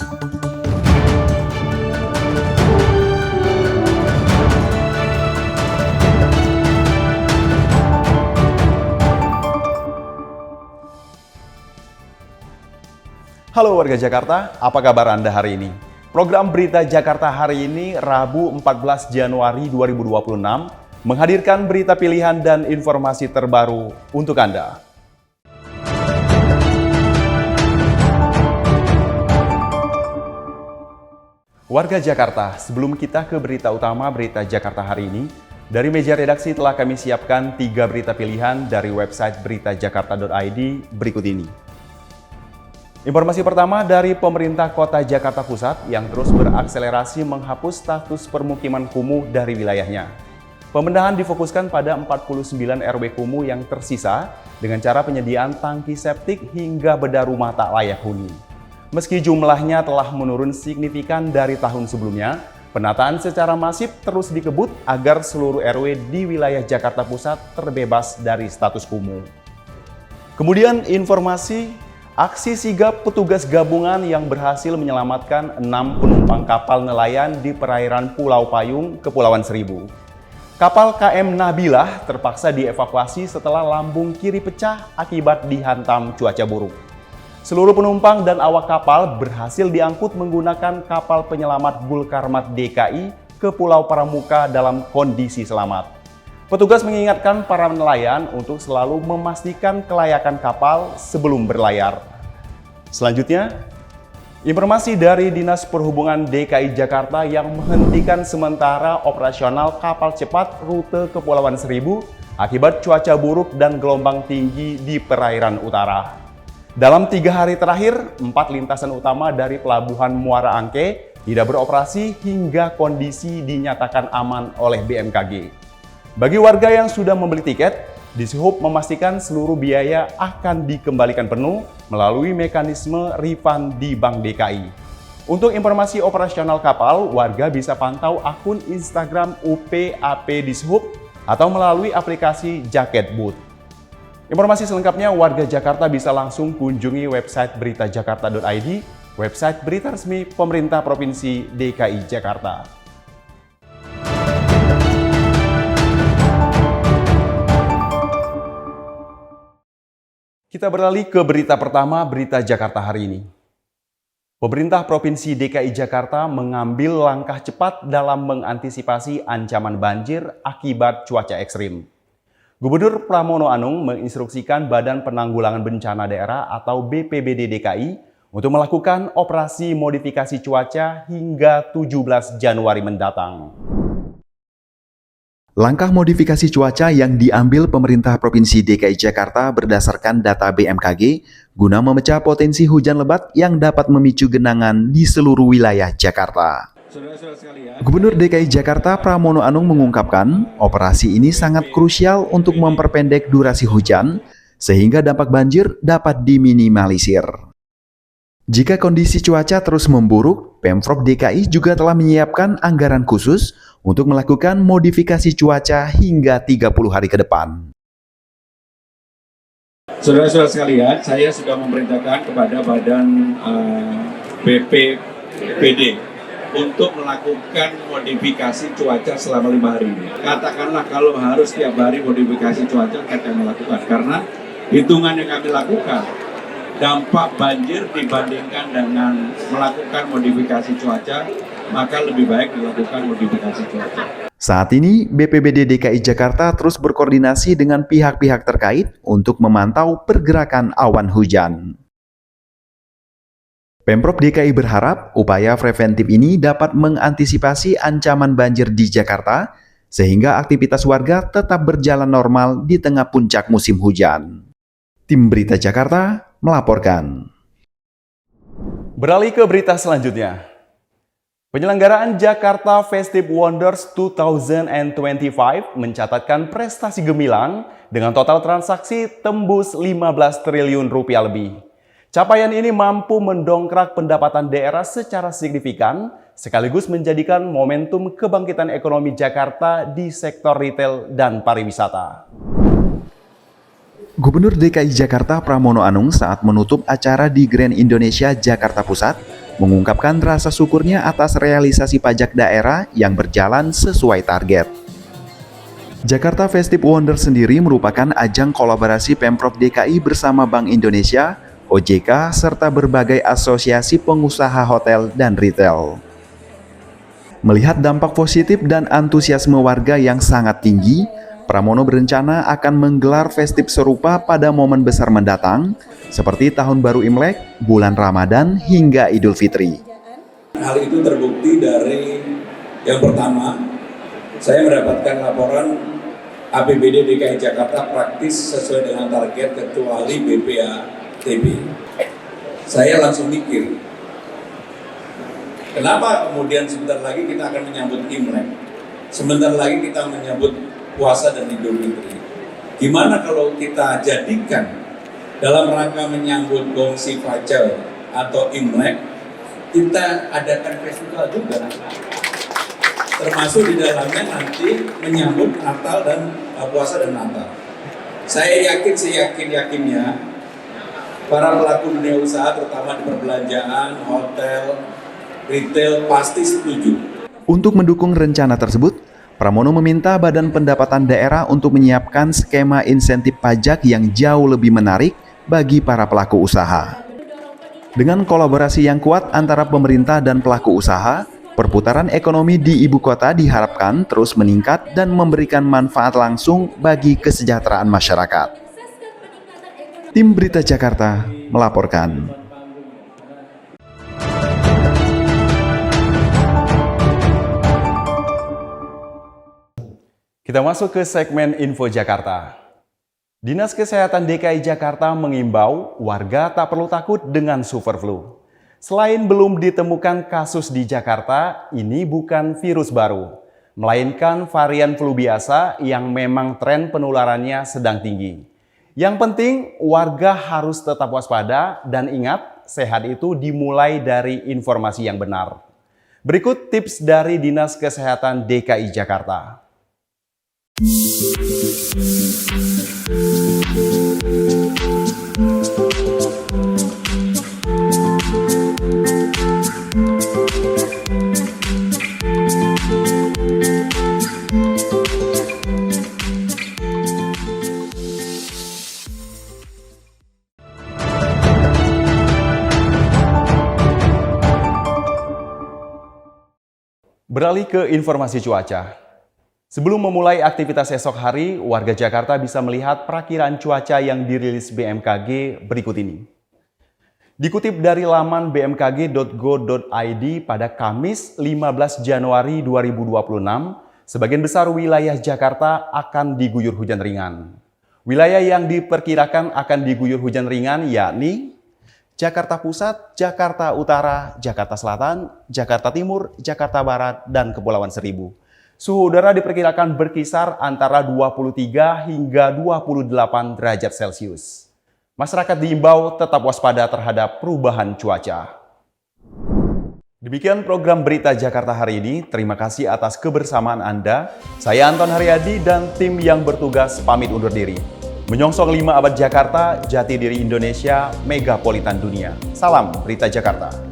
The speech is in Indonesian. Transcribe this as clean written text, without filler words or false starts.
Halo warga Jakarta, apa kabar Anda hari ini? Program Berita Jakarta hari ini, Rabu 14 Januari 2026, menghadirkan berita pilihan dan informasi terbaru untuk Anda. Warga Jakarta, sebelum kita ke berita utama Berita Jakarta hari ini, dari meja redaksi telah kami siapkan 3 berita pilihan dari website beritajakarta.id berikut ini. Informasi pertama dari pemerintah Kota Jakarta Pusat yang terus berakselerasi menghapus status permukiman kumuh dari wilayahnya. Pembenahan difokuskan pada 49 RW kumuh yang tersisa dengan cara penyediaan tangki septik hingga bedah rumah tak layak huni. Meski jumlahnya telah menurun signifikan dari tahun sebelumnya, penataan secara masif terus dikebut agar seluruh RW di wilayah Jakarta Pusat terbebas dari status kumuh. Kemudian informasi aksi sigap petugas gabungan yang berhasil menyelamatkan 6 penumpang kapal nelayan di perairan Pulau Payung, Kepulauan Seribu. Kapal KM Nabilah terpaksa dievakuasi setelah lambung kiri pecah akibat dihantam cuaca buruk. Seluruh penumpang dan awak kapal berhasil diangkut menggunakan kapal penyelamat Gulkarmat DKI ke Pulau Pramuka dalam kondisi selamat. Petugas mengingatkan para nelayan untuk selalu memastikan kelayakan kapal sebelum berlayar. Selanjutnya, informasi dari Dinas Perhubungan DKI Jakarta yang menghentikan sementara operasional kapal cepat rute Kepulauan Seribu akibat cuaca buruk dan gelombang tinggi di perairan utara. Dalam 3 hari terakhir, 4 lintasan utama dari Pelabuhan Muara Angke tidak beroperasi hingga kondisi dinyatakan aman oleh BMKG. Bagi warga yang sudah membeli tiket, Dishub memastikan seluruh biaya akan dikembalikan penuh melalui mekanisme refund di Bank DKI. Untuk informasi operasional kapal, warga bisa pantau akun Instagram UPAP Dishub atau melalui aplikasi Jaket Boot. Informasi selengkapnya warga Jakarta bisa langsung kunjungi website beritajakarta.id, website berita resmi pemerintah Provinsi DKI Jakarta. Kita beralih ke berita pertama, Berita Jakarta hari ini. Pemerintah Provinsi DKI Jakarta mengambil langkah cepat dalam mengantisipasi ancaman banjir akibat cuaca ekstrim. Gubernur Pramono Anung menginstruksikan Badan Penanggulangan Bencana Daerah atau BPBD DKI untuk melakukan operasi modifikasi cuaca hingga 17 Januari mendatang. Langkah modifikasi cuaca yang diambil pemerintah Provinsi DKI Jakarta berdasarkan data BMKG guna memecah potensi hujan lebat yang dapat memicu genangan di seluruh wilayah Jakarta. Gubernur DKI Jakarta Pramono Anung mengungkapkan, operasi ini sangat krusial untuk memperpendek durasi hujan sehingga dampak banjir dapat diminimalisir. Jika kondisi cuaca terus memburuk, Pemprov DKI juga telah menyiapkan anggaran khusus untuk melakukan modifikasi cuaca hingga 30 hari ke depan. Saudara-saudara sekalian, saya sudah memerintahkan kepada Badan BPBD untuk melakukan modifikasi cuaca selama 5 hari ini. Katakanlah kalau harus tiap hari modifikasi cuaca, kita melakukan. Karena hitungan yang kami lakukan, dampak banjir dibandingkan dengan melakukan modifikasi cuaca, maka lebih baik dilakukan modifikasi cuaca. Saat ini, BPBD DKI Jakarta terus berkoordinasi dengan pihak-pihak terkait untuk memantau pergerakan awan hujan. Pemprov DKI berharap upaya preventif ini dapat mengantisipasi ancaman banjir di Jakarta, sehingga aktivitas warga tetap berjalan normal di tengah puncak musim hujan. Tim Berita Jakarta melaporkan. Beralih ke berita selanjutnya. Penyelenggaraan Jakarta Festive Wonders 2025 mencatatkan prestasi gemilang dengan total transaksi tembus 15 triliun rupiah lebih. Capaian ini mampu mendongkrak pendapatan daerah secara signifikan, sekaligus menjadikan momentum kebangkitan ekonomi Jakarta di sektor retail dan pariwisata. Gubernur DKI Jakarta Pramono Anung saat menutup acara di Grand Indonesia Jakarta Pusat mengungkapkan rasa syukurnya atas realisasi pajak daerah yang berjalan sesuai target. Jakarta Festive Wonder sendiri merupakan ajang kolaborasi Pemprov DKI bersama Bank Indonesia, OJK, serta berbagai asosiasi pengusaha hotel dan retail. Melihat dampak positif dan antusiasme warga yang sangat tinggi, Pramono berencana akan menggelar festif serupa pada momen besar mendatang, seperti Tahun Baru Imlek, bulan Ramadan, hingga Idul Fitri. Hal itu terbukti dari yang pertama, saya mendapatkan laporan APBD DKI Jakarta praktis sesuai dengan target kecuali BPA-TB. Saya langsung mikir, kenapa kemudian sebentar lagi kita akan menyambut Imlek, sebentar lagi kita menyambut puasa dan Idul Fitri. Gimana kalau kita jadikan dalam rangka menyambut Gongsi Fajar atau Imlek, kita adakan festival juga. Termasuk di dalamnya nanti menyambut Natal dan puasa dan Natal. Saya yakin, seyakin-yakinnya para pelaku dunia usaha terutama di perbelanjaan, hotel, retail pasti setuju. Untuk mendukung rencana tersebut, Pramono meminta Badan Pendapatan Daerah untuk menyiapkan skema insentif pajak yang jauh lebih menarik bagi para pelaku usaha. Dengan kolaborasi yang kuat antara pemerintah dan pelaku usaha, perputaran ekonomi di ibu kota diharapkan terus meningkat dan memberikan manfaat langsung bagi kesejahteraan masyarakat. Tim Berita Jakarta melaporkan. Kita masuk ke segmen Info Jakarta. Dinas Kesehatan DKI Jakarta mengimbau warga tak perlu takut dengan super flu. Selain belum ditemukan kasus di Jakarta, ini bukan virus baru, melainkan varian flu biasa yang memang tren penularannya sedang tinggi. Yang penting, warga harus tetap waspada dan ingat, sehat itu dimulai dari informasi yang benar. Berikut tips dari Dinas Kesehatan DKI Jakarta. Beralih ke informasi cuaca. Sebelum memulai aktivitas esok hari, warga Jakarta bisa melihat perakiran cuaca yang dirilis BMKG berikut ini. Dikutip dari laman bmkg.go.id pada Kamis 15 Januari 2026, sebagian besar wilayah Jakarta akan diguyur hujan ringan. Wilayah yang diperkirakan akan diguyur hujan ringan yakni Jakarta Pusat, Jakarta Utara, Jakarta Selatan, Jakarta Timur, Jakarta Barat, dan Kepulauan Seribu. Suhu udara diperkirakan berkisar antara 23 hingga 28 derajat Celcius. Masyarakat diimbau tetap waspada terhadap perubahan cuaca. Demikian program Berita Jakarta hari ini. Terima kasih atas kebersamaan Anda. Saya Anton Haryadi dan tim yang bertugas pamit undur diri. Menyongsong 5 abad Jakarta, jati diri Indonesia, megapolitan dunia. Salam Berita Jakarta.